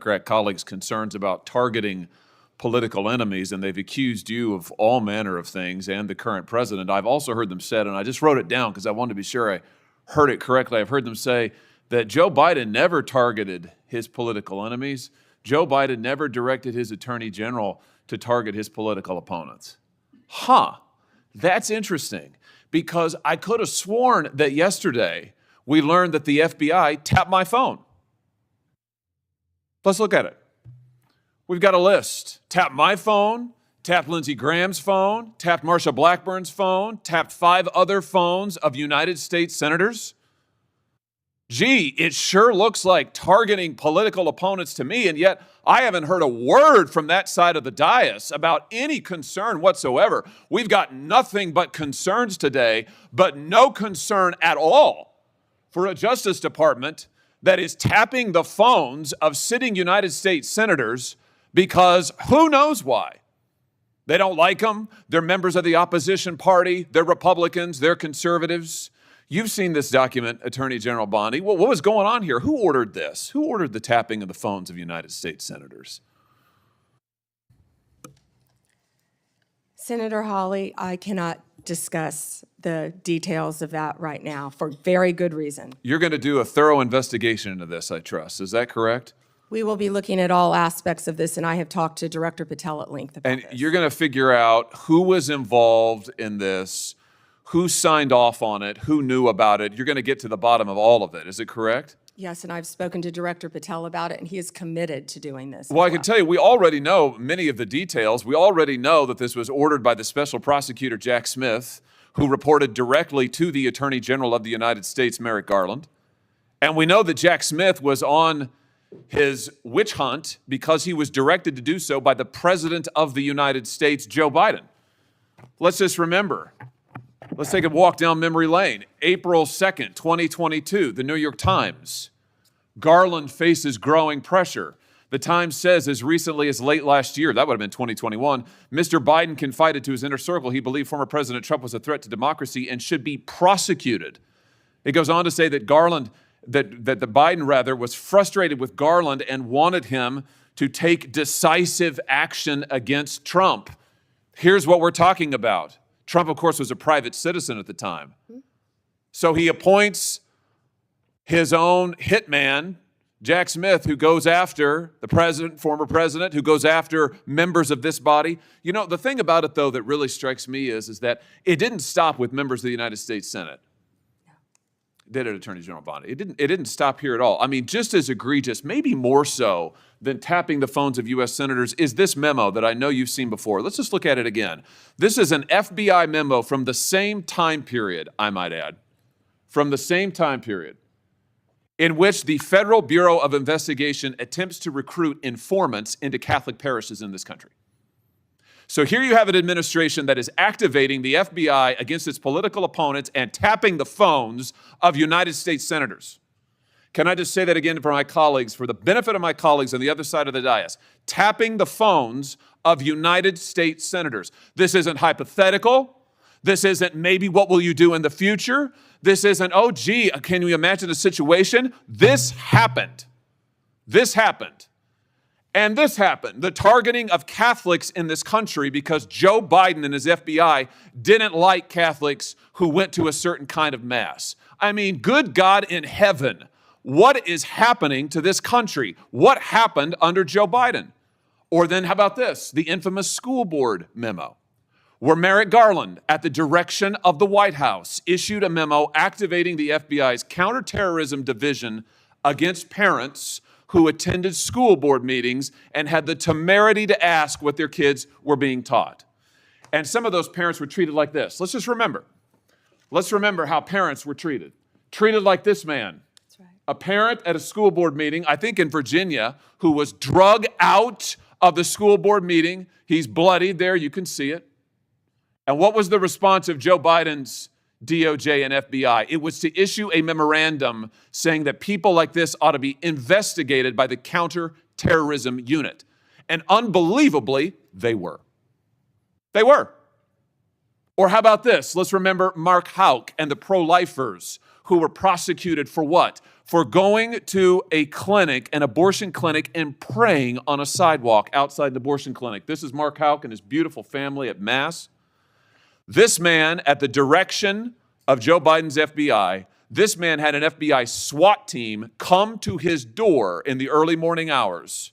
Democrat colleagues concerns about targeting political enemies, and they've accused you of all manner of things and the current president. I've also heard them said, and I just wrote it down because I wanted to be sure I heard it correctly. I've heard them say that Joe Biden never targeted his political enemies. Joe Biden never directed his attorney general to target his political opponents. That's interesting, because I could have sworn that yesterday we learned that the FBI tapped my phone. Let's look at it. We've got a list. Tapped my phone, tapped Lindsey Graham's phone, tapped Marsha Blackburn's phone, tapped 5 other phones of United States senators. Gee, it sure looks like targeting political opponents to me, and yet I haven't heard a word from that side of the dais about any concern whatsoever. We've got nothing but concerns today, but no concern at all for a Justice Department that is tapping the phones of sitting United States senators because who knows why. They don't like them. They're members of the opposition party. They're Republicans. They're conservatives. You've seen this document, Attorney General Bondi. What was going on here? Who ordered this? Who ordered the tapping of the phones of United States senators? Senator Hawley, I cannot discuss the details of that right now for very good reason. You're going to do a thorough investigation into this, I trust. Is that correct? We will be looking at all aspects of this, and I have talked to Director Patel at length about And this. you're going to figure out who was involved in this, who signed off on it, who knew about it. You're going to get to the bottom of all of it. Is it correct? Yes, and I've spoken to Director Patel about it, and he is committed to doing this. Well, I can tell you, we already know many of the details. We already know that this was ordered by the special prosecutor, Jack Smith, who reported directly to the Attorney General of the United States, Merrick Garland. And we know that Jack Smith was on his witch hunt because he was directed to do so by the President of the United States, Joe Biden. Let's just remember. Let's take a walk down memory lane. April 2nd, 2022, the New York Times. Garland faces growing pressure. The Times says as recently as late last year, that would have been 2021, Mr. Biden confided to his inner circle he believed former President Trump was a threat to democracy and should be prosecuted. It goes on to say that Biden was frustrated with Garland and wanted him to take decisive action against Trump. Here's what we're talking about. Trump, of course, was a private citizen at the time. So he appoints his own hitman, Jack Smith, who goes after the president, former president, who goes after members of this body. You know, the thing about it, though, that really strikes me is that it didn't stop with members of the United States Senate. Did it, Attorney General Bondi? It didn't stop here at all. I mean, just as egregious, maybe more so than tapping the phones of U.S. senators, is this memo that I know you've seen before. Let's just look at it again. This is an FBI memo from the same time period, I might add, from the same time period, in which the Federal Bureau of Investigation attempts to recruit informants into Catholic parishes in this country. So here you have an administration that is activating the FBI against its political opponents and tapping the phones of United States senators. Can I just say that again for my colleagues, for the benefit of my colleagues on the other side of the dais? Tapping the phones of United States senators. This isn't hypothetical. This isn't maybe what will you do in the future. This isn't, oh, gee, can you imagine a situation? This happened. This happened. And this happened, the targeting of Catholics in this country because Joe Biden and his FBI didn't like Catholics who went to a certain kind of mass. I mean, good God in heaven, what is happening to this country? What happened under Joe Biden? Or then how about this, the infamous school board memo, where Merrick Garland, at the direction of the White House, issued a memo activating the FBI's counterterrorism division against parents who attended school board meetings and had the temerity to ask what their kids were being taught. And some of those parents were treated like this. Let's just remember. Let's remember how parents were treated. Treated like this man. That's right. A parent at a school board meeting, I think in Virginia, who was drug out of the school board meeting. He's bloodied there, you can see it. And what was the response of Joe Biden's DOJ and FBI? It was to issue a memorandum saying that people like this ought to be investigated by the counterterrorism unit. And unbelievably, they were. They were. Or how about this? Let's remember Mark Houck and the pro-lifers who were prosecuted for what? For going to a clinic, an abortion clinic, and praying on a sidewalk outside an abortion clinic. This is Mark Houck and his beautiful family at Mass. This man, at the direction of Joe Biden's FBI, this man had an FBI SWAT team come to his door in the early morning hours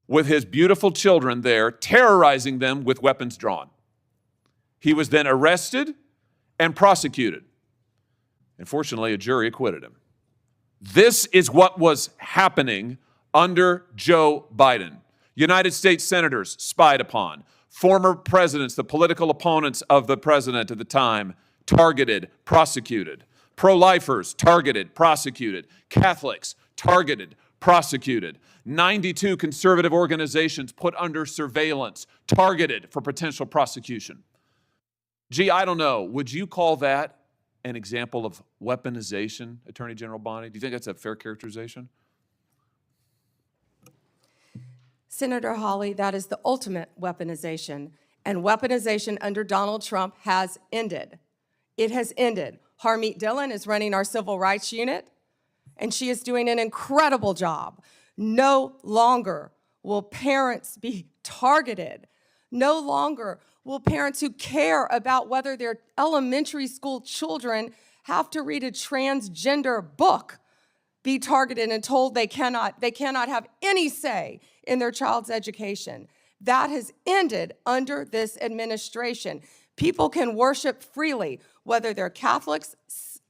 with his beautiful children there, terrorizing them with weapons drawn. He was then arrested and prosecuted. And fortunately, a jury acquitted him. This is what was happening under Joe Biden. United States senators spied upon. Former presidents, the political opponents of the president at the time, targeted, prosecuted. Pro-lifers, targeted, prosecuted. Catholics, targeted, prosecuted. 92 conservative organizations put under surveillance, targeted for potential prosecution. Gee, I don't know. Would you call that an example of weaponization, Attorney General Bondi? Do you think that's a fair characterization? Senator Hawley, that is the ultimate weaponization. And weaponization under Donald Trump has ended. It has ended. Harmeet Dillon is running our civil rights unit, and she is doing an incredible job. No longer will parents be targeted. No longer will parents who care about whether their elementary school children have to read a transgender book be targeted and told they cannot have any say in their child's education. That has ended under this administration. People can worship freely, whether they're Catholics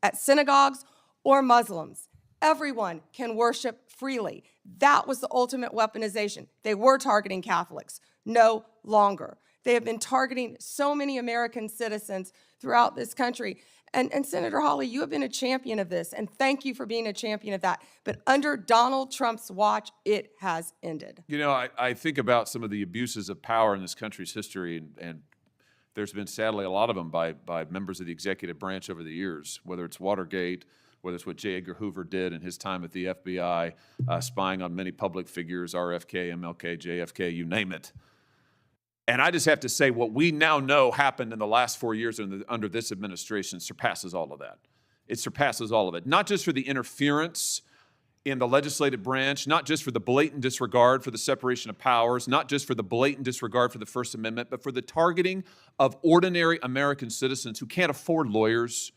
at synagogues or Muslims. Everyone can worship freely. That was the ultimate weaponization. They were targeting Catholics. No longer. They have been targeting so many American citizens throughout this country. And Senator Hawley, you have been a champion of this, and thank you for being a champion of that. But under Donald Trump's watch, it has ended. You know, I think about some of the abuses of power in this country's history, and there's been, sadly, a lot of them by members of the executive branch over the years, whether it's Watergate, whether it's what J. Edgar Hoover did in his time at the FBI, spying on many public figures, RFK, MLK, JFK, you name it. And I just have to say, what we now know happened in the last 4 years under this administration surpasses all of that. It surpasses all of it. Not just for the interference in the legislative branch, not just for the blatant disregard for the separation of powers, not just for the blatant disregard for the First Amendment, but for the targeting of ordinary American citizens who can't afford lawyers,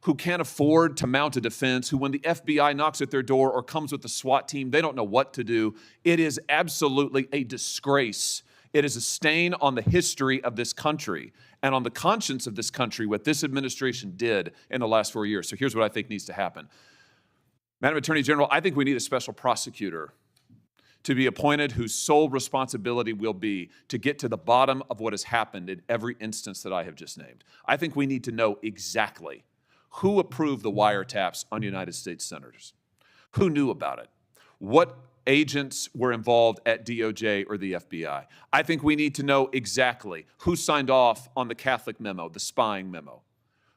who can't afford to mount a defense, who when the FBI knocks at their door or comes with the SWAT team, they don't know what to do. It is absolutely a disgrace. It is a stain on the history of this country and on the conscience of this country, what this administration did in the last 4 years. So here's what I think needs to happen. Madam Attorney General, I think we need a special prosecutor to be appointed whose sole responsibility will be to get to the bottom of what has happened in every instance that I have just named. I think we need to know exactly who approved the wiretaps on United States senators, who knew about it, what agents were involved at DOJ or the FBI. I think we need to know exactly who signed off on the Catholic memo, the spying memo,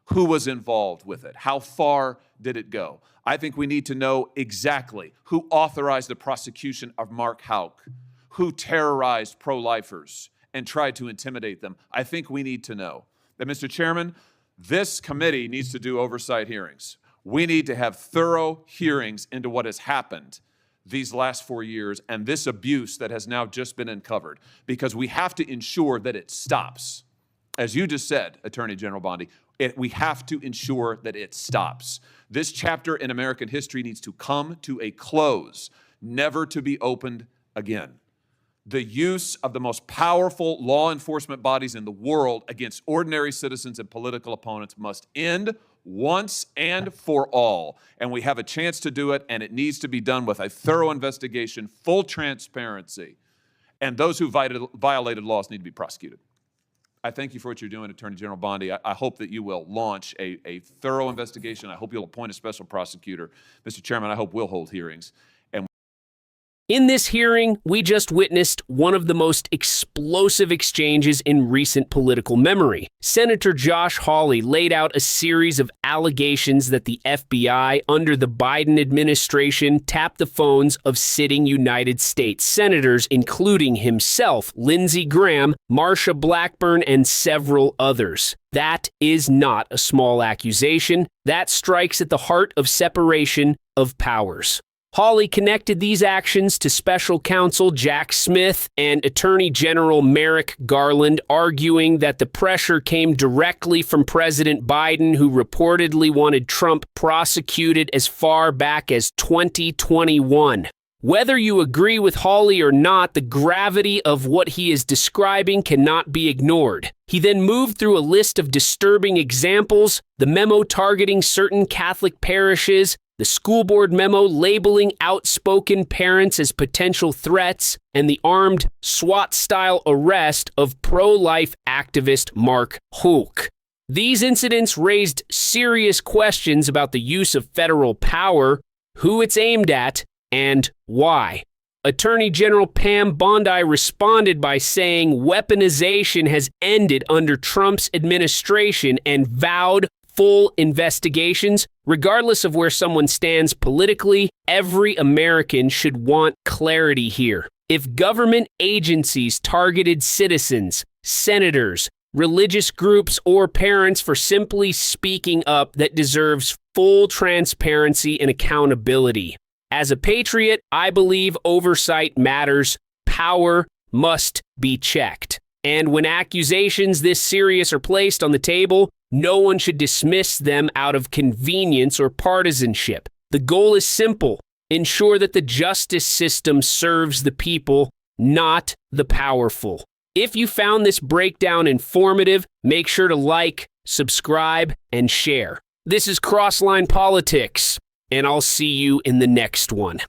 who was involved with it, how far did it go. I think we need to know exactly who authorized the prosecution of Mark Houck, who terrorized pro-lifers and tried to intimidate them. I think we need to know. And Mr. Chairman, this committee needs to do oversight hearings. We need to have thorough hearings into what has happened these last 4 years and this abuse that has now just been uncovered, because we have to ensure that it stops. As you just said, Attorney General Bondi, we have to ensure that it stops. This chapter in American history needs to come to a close, never to be opened again. The use of the most powerful law enforcement bodies in the world against ordinary citizens and political opponents must end once and for all. And we have a chance to do it, and it needs to be done with a thorough investigation, full transparency, and those who violated laws need to be prosecuted. I thank you for what you're doing, Attorney General Bondi. I hope that you will launch a thorough investigation. I hope you'll appoint a special prosecutor. Mr. Chairman, I hope we'll hold hearings. In this hearing, we just witnessed one of the most explosive exchanges in recent political memory. Senator Josh Hawley laid out a series of allegations that the FBI under the Biden administration tapped the phones of sitting United States senators, including himself, Lindsey Graham, Marsha Blackburn, and several others. That is not a small accusation. That strikes at the heart of separation of powers. Hawley connected these actions to special counsel Jack Smith and Attorney General Merrick Garland, arguing that the pressure came directly from President Biden, who reportedly wanted Trump prosecuted as far back as 2021. Whether you agree with Hawley or not, the gravity of what he is describing cannot be ignored. He then moved through a list of disturbing examples, the memo targeting certain Catholic parishes, the school board memo labeling outspoken parents as potential threats, and the armed SWAT-style arrest of pro-life activist Mark Hook. These incidents raised serious questions about the use of federal power, who it's aimed at, and why. Attorney General Pam Bondi responded by saying weaponization has ended under Trump's administration and vowed full investigations. Regardless of where someone stands politically, every American should want clarity here. If government agencies targeted citizens, senators, religious groups, or parents for simply speaking up, that deserves full transparency and accountability. As a patriot, I believe oversight matters. Power must be checked. And when accusations this serious are placed on the table, no one should dismiss them out of convenience or partisanship. The goal is simple: ensure that the justice system serves the people, not the powerful. If you found this breakdown informative, make sure to like, subscribe, and share. This is Crossline Politics, and I'll see you in the next one.